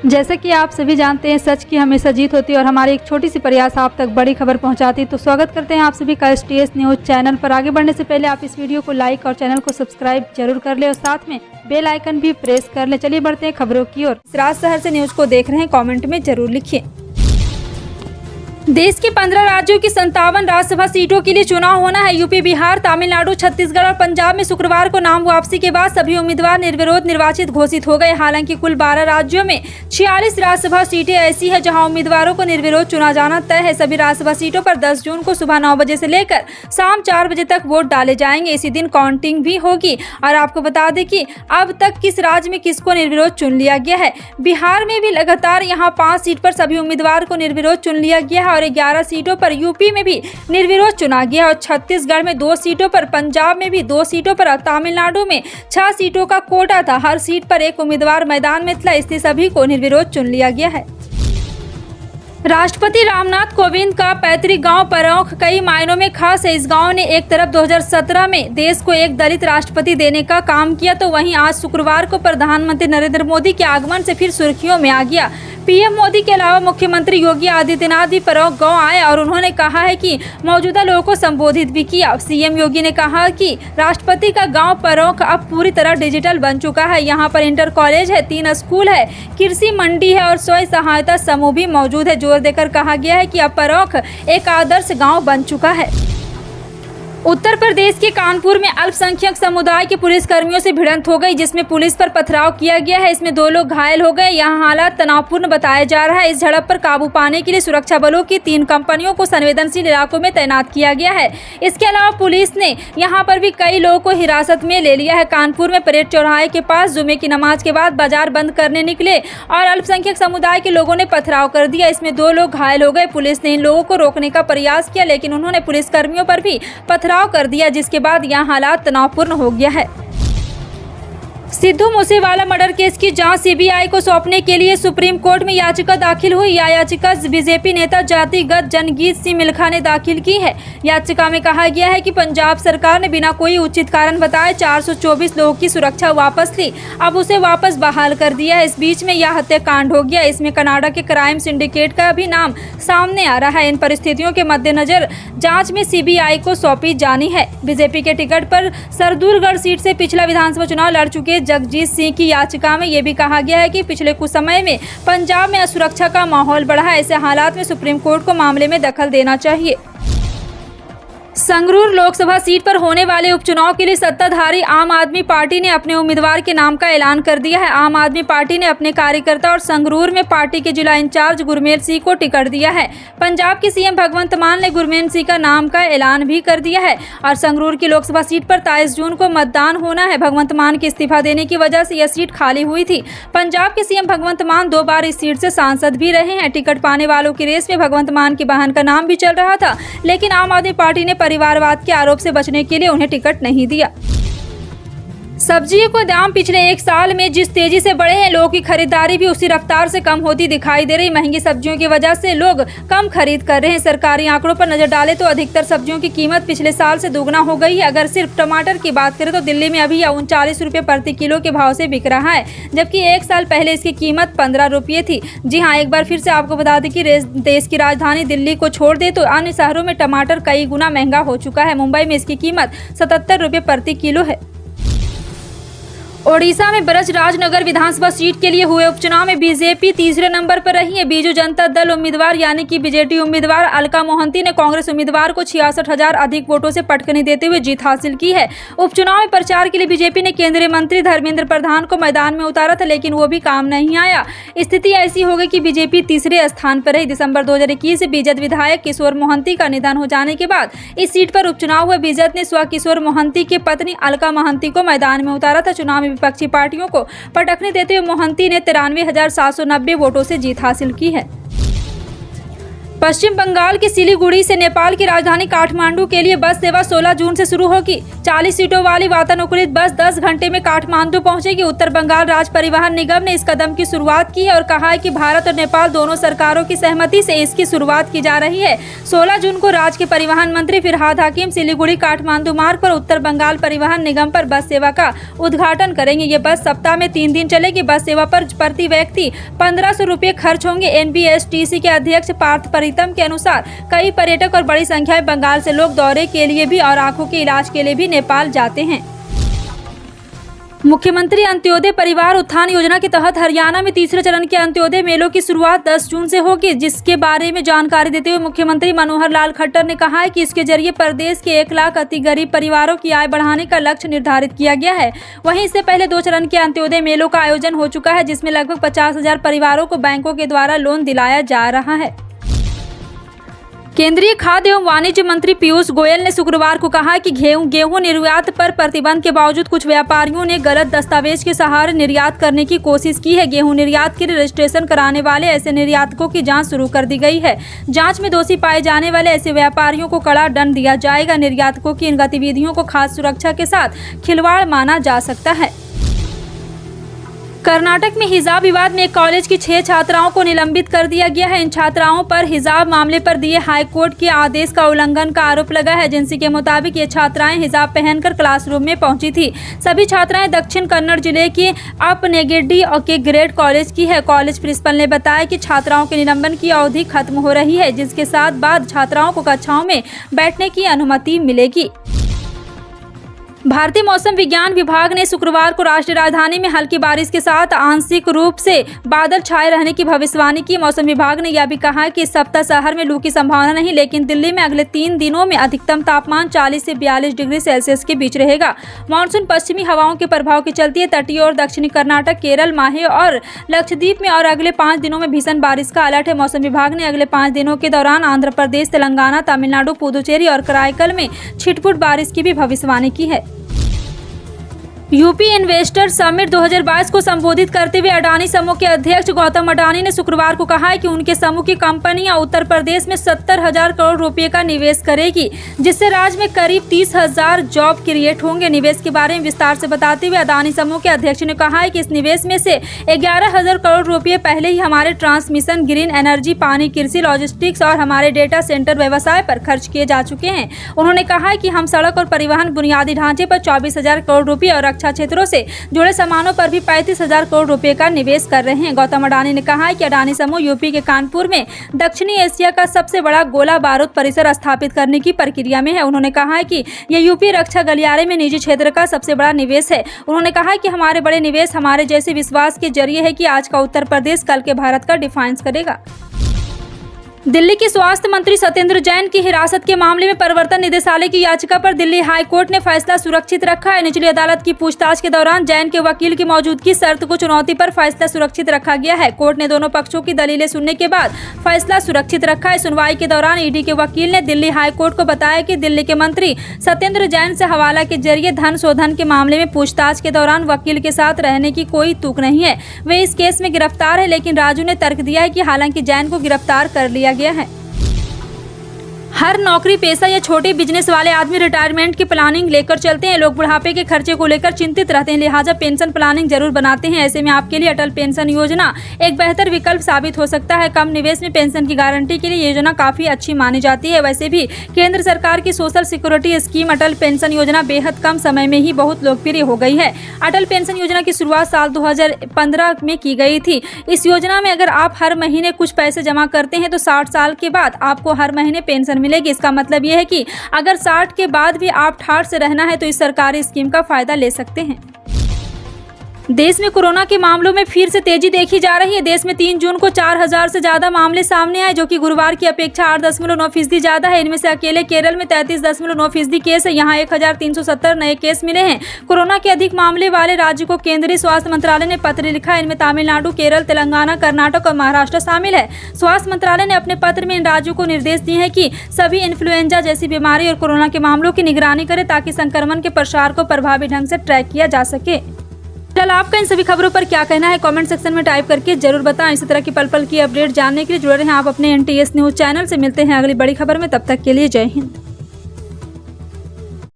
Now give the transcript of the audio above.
जैसा कि आप सभी जानते हैं, सच की हमेशा जीत होती है और हमारी एक छोटी सी प्रयास आप तक बड़ी खबर पहुंचाती है। तो स्वागत करते हैं आप सभी का STS न्यूज़ चैनल पर। आगे बढ़ने से पहले आप इस वीडियो को लाइक और चैनल को सब्सक्राइब जरूर कर ले और साथ में बेल आइकन भी प्रेस कर ले। चलिए बढ़ते हैं खबरों की ओर। राज शहर से न्यूज़ को देख रहे हैं, कॉमेंट में जरूर लिखिए। देश के 15 राज्यों की 57 राज्यसभा सीटों के लिए चुनाव होना है। यूपी, बिहार, तमिलनाडु, छत्तीसगढ़ और पंजाब में शुक्रवार को नाम वापसी के बाद सभी उम्मीदवार निर्विरोध निर्वाचित घोषित हो गए। हालांकि कुल 12 राज्यों में 46 राज्यसभा सीटें ऐसी हैं जहां उम्मीदवारों को निर्विरोध चुना जाना तय है। सभी राज्यसभा सीटों पर 10 जून को सुबह 9 बजे से लेकर शाम 4 बजे तक वोट डाले जाएंगे। इसी दिन काउंटिंग भी होगी। और आपको बता दें कि अब तक किस राज्य में किसको निर्विरोध चुन लिया गया है। बिहार में भी लगातार यहाँ 5 सीट पर सभी उम्मीदवार को निर्विरोध चुन लिया गया है और 11 सीटों पर यूपी में भी निर्विरोध चुना गया और छत्तीसगढ़ में 2 सीटों पर, पंजाब में भी 2 सीटों पर, तमिलनाडु में 6 सीटों का कोटा था। हर सीट पर एक उम्मीदवार मैदान में था, इसलिए सभी को निर्विरोध चुन लिया गया है। राष्ट्रपति रामनाथ कोविंद का पैतृक गांव परौख कई मायनों में खास है। इस गांव ने एक तरफ 2017 में देश को एक दलित राष्ट्रपति देने का काम किया, तो वहीं आज शुक्रवार को प्रधानमंत्री नरेंद्र मोदी के आगमन से फिर सुर्खियों में आ गया। पीएम मोदी के अलावा मुख्यमंत्री योगी आदित्यनाथ भी परौख गांव आए और उन्होंने कहा है कि मौजूदा लोगों को संबोधित भी किया। सीएम योगी ने कहा कि राष्ट्रपति का गांव परौख अब पूरी तरह डिजिटल बन चुका है। यहां पर इंटर कॉलेज है, 3 स्कूल है, कृषि मंडी है और स्वयं सहायता समूह भी मौजूद है। जोर देकर कहा गया है कि अब परौख एक आदर्श गाँव बन चुका है। उत्तर प्रदेश के कानपुर में अल्पसंख्यक समुदाय के पुलिस कर्मियों से भिड़ंत हो गई, जिसमें पुलिस पर पथराव किया गया है। इसमें 2 लोग घायल हो गए। यहां हालात तनावपूर्ण बताया जा रहा है। इस झड़प पर काबू पाने के लिए सुरक्षा बलों की 3 कंपनियों को संवेदनशील इलाकों में तैनात किया गया है। इसके अलावा पुलिस ने यहां पर भी कई लोगों को हिरासत में ले लिया है। कानपुर में परेड चौराहे के पास जुमे की नमाज के बाद बाजार बंद करने निकले और अल्पसंख्यक समुदाय के लोगों ने पथराव कर दिया। इसमें 2 लोग घायल हो गए। पुलिस ने इन लोगों को रोकने का प्रयास किया, लेकिन उन्होंने पुलिसकर्मियों पर भी पथराव कर दिया, जिसके बाद यहां हालात तनावपूर्ण हो गया है। सिद्धू मूसेवाला मर्डर केस की जांच सीबीआई को सौंपने के लिए सुप्रीम कोर्ट में याचिका दाखिल हुई। यह याचिका बीजेपी नेता जातिगत जनगीत सिंह मिल्खा ने दाखिल की है। याचिका में कहा गया है कि पंजाब सरकार ने बिना कोई उचित कारण बताए 424 लोगों की सुरक्षा वापस ली, अब उसे वापस बहाल कर दिया है। इस बीच में यह हत्याकांड हो गया। इसमें कनाडा के क्राइम सिंडिकेट का भी नाम सामने आ रहा है। इन परिस्थितियों के मद्देनजर जाँच में सीबीआई को सौंपी जानी है। बीजेपी के टिकट पर सरदूलगढ़ सीट से पिछला विधानसभा चुनाव लड़ चुके जगजीत सिंह की याचिका में यह भी कहा गया है कि पिछले कुछ समय में पंजाब में असुरक्षा का माहौल बढ़ा है। ऐसे हालात में सुप्रीम कोर्ट को मामले में दखल देना चाहिए। संगरूर लोकसभा सीट पर होने वाले उपचुनाव के लिए सत्ताधारी आम आदमी पार्टी ने अपने उम्मीदवार के नाम का ऐलान कर दिया है। आम आदमी पार्टी ने अपने कार्यकर्ता और संगरूर में पार्टी के जिला इंचार्ज गुरमेल सिंह को टिकट दिया है। पंजाब के सीएम भगवंत मान ने गुरमेल सिंह का नाम का ऐलान भी कर दिया है और संगरूर की लोकसभा सीट पर 23 जून को मतदान होना है। भगवंत मान के इस्तीफा देने की वजह से यह सीट खाली हुई थी। पंजाब के सीएम भगवंत मान 2 बार इस सीट से सांसद भी रहे हैं। टिकट पाने वालों की रेस में भगवंत मान की बहन का नाम भी चल रहा था, लेकिन आम आदमी पार्टी ने परिवारवाद के आरोप से बचने के लिए उन्हें टिकट नहीं दिया। सब्जियों के दाम पिछले 1 साल में जिस तेजी से बढ़े हैं, लोगों की खरीदारी भी उसी रफ्तार से कम होती दिखाई दे रही। महंगी सब्जियों की वजह से लोग कम खरीद कर रहे हैं। सरकारी आंकड़ों पर नजर डालें तो अधिकतर सब्जियों की कीमत पिछले साल से दोगुना हो गई है। अगर सिर्फ टमाटर की बात करें तो दिल्ली में अभी 39 रुपये प्रति किलो के भाव से बिक रहा है, जबकि 1 साल पहले इसकी कीमत 15 रुपये थी। जी हाँ, एक बार फिर से आपको बता दें कि देश की राजधानी दिल्ली को छोड़ दे तो अन्य शहरों में टमाटर कई गुना महंगा हो चुका है। मुंबई में इसकी कीमत 77 रुपये प्रति किलो है। ओडिशा में ब्रजराजनगर विधानसभा सीट के लिए हुए उपचुनाव में बीजेपी तीसरे नंबर पर रही है। बीजू जनता दल उम्मीदवार यानी कि बीजेडी उम्मीदवार अलका मोहंती ने कांग्रेस उम्मीदवार को 66,000 अधिक वोटों से पटकनी देते हुए जीत हासिल की है। उपचुनाव में प्रचार के लिए बीजेपी ने केंद्रीय मंत्री धर्मेंद्र प्रधान को मैदान में उतारा था, लेकिन वो भी काम नहीं आया। स्थिति ऐसी हो गई कि बीजेपी तीसरे स्थान पर रही। दिसंबर 2021 से बीजद विधायक किशोर मोहंती का निधन हो जाने के बाद इस सीट पर उपचुनाव हुए। बीजद ने स्व किशोर मोहंती की पत्नी अलका मोहंती को मैदान में उतारा था। चुनाव में विपक्षी पार्टियों को पटकने देते हुए मोहंती ने 93,790 वोटों से जीत हासिल की है। पश्चिम बंगाल के सिलीगुड़ी से नेपाल की राजधानी काठमांडू के लिए बस सेवा 16 जून से शुरू होगी। 40 सीटों वाली वातानुकूलित बस 10 घंटे में काठमांडू पहुंचेगी। उत्तर बंगाल राज्य परिवहन निगम ने इस कदम की शुरुआत की है और कहा है कि भारत और नेपाल दोनों सरकारों की सहमति से इसकी शुरुआत की जा रही है। 16 जून को राज्य के परिवहन मंत्री फिरहाद हाकिम सिलीगुड़ी काठमांडू मार्ग पर उत्तर बंगाल परिवहन निगम पर बस सेवा का उद्घाटन करेंगे। ये बस सप्ताह में 3 दिन चलेगी। बस सेवा पर प्रति व्यक्ति 1500 रुपये खर्च होंगे। NBSTC के अध्यक्ष पार्थ के अनुसार कई पर्यटक और बड़ी संख्या में बंगाल से लोग दौरे के लिए भी और आंखों के इलाज के लिए भी नेपाल जाते हैं। मुख्यमंत्री अंत्योदय परिवार उत्थान योजना के तहत हरियाणा में तीसरे चरण के अंत्योदय मेलों की शुरुआत 10 जून से होगी, जिसके बारे में जानकारी देते हुए मुख्यमंत्री मनोहर लाल खट्टर ने कहा है कि इसके जरिए प्रदेश के 1 लाख अति गरीब परिवारों की आय बढ़ाने का लक्ष्य निर्धारित किया गया है। वहीं इससे पहले 2 चरण के अंत्योदय मेलों का आयोजन हो चुका है, जिसमें लगभग 50,000 परिवारों को बैंकों के द्वारा लोन दिलाया जा रहा है। केंद्रीय खाद्य एवं वाणिज्य मंत्री पीयूष गोयल ने शुक्रवार को कहा कि गेहूं निर्यात पर प्रतिबंध के बावजूद कुछ व्यापारियों ने गलत दस्तावेज के सहारे निर्यात करने की कोशिश की है। गेहूं निर्यात के लिए रजिस्ट्रेशन कराने वाले ऐसे निर्यातकों की जांच शुरू कर दी गई है। जांच में दोषी पाए जाने वाले ऐसे व्यापारियों को कड़ा दंड दिया जाएगा। निर्यातकों की इन गतिविधियों को खाद्य सुरक्षा के साथ खिलवाड़ माना जा सकता है। कर्नाटक में हिजाब विवाद में एक कॉलेज की 6 छात्राओं को निलंबित कर दिया गया है। इन छात्राओं पर हिजाब मामले पर दिए हाईकोर्ट के आदेश का उल्लंघन का आरोप लगा है। एजेंसी के मुताबिक ये छात्राएं हिजाब पहनकर क्लासरूम में पहुंची थी। सभी छात्राएं दक्षिण कन्नड़ जिले के अपनेगिड्डी के ग्रेड कॉलेज की है। कॉलेज प्रिंसिपल ने बताया कि छात्राओं के निलंबन की अवधि खत्म हो रही है, जिसके साथ बाद छात्राओं को कक्षाओं में बैठने की अनुमति मिलेगी। भारतीय मौसम विज्ञान विभाग ने शुक्रवार को राष्ट्रीय राजधानी में हल्की बारिश के साथ आंशिक रूप से बादल छाए रहने की भविष्यवाणी की। मौसम विभाग ने यह भी कहा कि इस सप्ताह शहर में लू की संभावना नहीं, लेकिन दिल्ली में अगले 3 दिनों में अधिकतम तापमान 40 से 42 डिग्री सेल्सियस के बीच रहेगा। मानसून पश्चिमी हवाओं के प्रभाव के चलते तटीय और दक्षिणी कर्नाटक, केरल, माहे और लक्षद्वीप में और अगले 5 दिनों में भीषण बारिश का अलर्ट है। मौसम विभाग ने अगले 5 दिनों के दौरान आंध्र प्रदेश, तेलंगाना, तमिलनाडु, पुदुचेरी और कराईकल में छिटपुट बारिश की भी भविष्यवाणी की है। यूपी इन्वेस्टर समिट 2022 को संबोधित करते हुए अडानी समूह के अध्यक्ष गौतम अडानी ने शुक्रवार को कहा है कि उनके समूह की कंपनियां उत्तर प्रदेश में 70,000 करोड़ रुपए का निवेश करेगी, जिससे राज्य में करीब 30,000 जॉब क्रिएट होंगे। निवेश के बारे में विस्तार से बताते हुए अडानी समूह के अध्यक्ष ने कहा है कि इस निवेश में से 11,000 करोड़ रुपये पहले ही हमारे ट्रांसमिशन, ग्रीन एनर्जी, पानी, कृषि, लॉजिस्टिक्स और हमारे डेटा सेंटर व्यवसाय पर खर्च किए जा चुके हैं। उन्होंने कहा है कि हम सड़क और परिवहन बुनियादी ढांचे पर 24,000 करोड़ रुपये और क्षेत्रों से जुड़े सामानों पर भी 35,000 करोड़ रुपए का निवेश कर रहे हैं। गौतम अडानी ने कहा है कि अडानी समूह यूपी के कानपुर में दक्षिणी एशिया का सबसे बड़ा गोला बारूद परिसर स्थापित करने की प्रक्रिया में है। उन्होंने कहा है कि यह यूपी रक्षा गलियारे में निजी क्षेत्र का सबसे बड़ा निवेश है। उन्होंने कहा कि हमारे बड़े निवेश हमारे जैसे विश्वास के जरिए है कि आज का उत्तर प्रदेश कल के भारत का डिफाइंस करेगा। दिल्ली के स्वास्थ्य मंत्री सत्येंद्र जैन की हिरासत के मामले में प्रवर्तन निदेशालय की याचिका पर दिल्ली हाई कोर्ट ने फैसला सुरक्षित रखा है। निचली अदालत की पूछताछ के दौरान जैन के वकील की मौजूदगी शर्त को चुनौती पर फैसला सुरक्षित रखा गया है। कोर्ट ने दोनों पक्षों की दलीलें सुनने के बाद फैसला सुरक्षित रखा है। सुनवाई के दौरान ईडी के वकील ने दिल्ली हाई कोर्ट को बताया कि दिल्ली के मंत्री सत्येंद्र जैन से हवाला के जरिए धन शोधन के मामले में पूछताछ के दौरान वकील के साथ रहने की कोई तुक नहीं है। वे इस केस में गिरफ्तार है, लेकिन राजू ने तर्क दिया है कि हालांकि जैन को गिरफ्तार कर लिया गया है। हर नौकरी पेशा या छोटे बिजनेस वाले आदमी रिटायरमेंट की प्लानिंग लेकर चलते हैं। लोग बुढ़ापे के खर्चे को लेकर चिंतित रहते हैं, लिहाजा पेंशन प्लानिंग जरूर बनाते हैं। ऐसे में आपके लिए अटल पेंशन योजना एक बेहतर विकल्प साबित हो सकता है। कम निवेश में पेंशन की गारंटी के लिए योजना काफी अच्छी मानी जाती है। वैसे भी केंद्र सरकार की सोशल सिक्योरिटी स्कीम अटल पेंशन योजना बेहद कम समय में ही बहुत लोकप्रिय हो गई है। अटल पेंशन योजना की शुरुआत साल 2015 में की गई थी। इस योजना में अगर आप हर महीने कुछ पैसे जमा करते हैं तो 60 साल के बाद आपको हर महीने पेंशन मिलेगी। इसका मतलब यह है कि अगर 60 के बाद भी आप ठाठ से रहना है तो इस सरकारी स्कीम का फायदा ले सकते हैं। देश में कोरोना के मामलों में फिर से तेजी देखी जा रही है। देश में 3 जून को 4,000 से ज्यादा मामले सामने आए, जो कि गुरुवार की अपेक्षा 8.9% ज्यादा है। इनमें से अकेले केरल में 33.9% केस है। यहाँ 1,370 नए केस मिले हैं। कोरोना के अधिक मामले वाले राज्य को केंद्रीय स्वास्थ्य मंत्रालय ने पत्र लिखा। इनमें तमिलनाडु, केरल, तेलंगाना, कर्नाटक और महाराष्ट्र शामिल है। स्वास्थ्य मंत्रालय ने अपने पत्र में इन राज्यों को निर्देश दिए हैं कि सभी इन्फ्लुएंजा जैसी बीमारी और कोरोना के मामलों की निगरानी करें, ताकि संक्रमण के प्रसार को प्रभावी ढंग से ट्रैक किया जा सके। फिलहाल आपका इन सभी खबरों पर क्या कहना है, कमेंट सेक्शन में टाइप करके जरूर बताएं। इसी तरह की पल पल की अपडेट जानने के लिए जुड़े रहें आप अपने NTS न्यूज चैनल से। मिलते हैं अगली बड़ी खबर में, तब तक के लिए जय हिंद।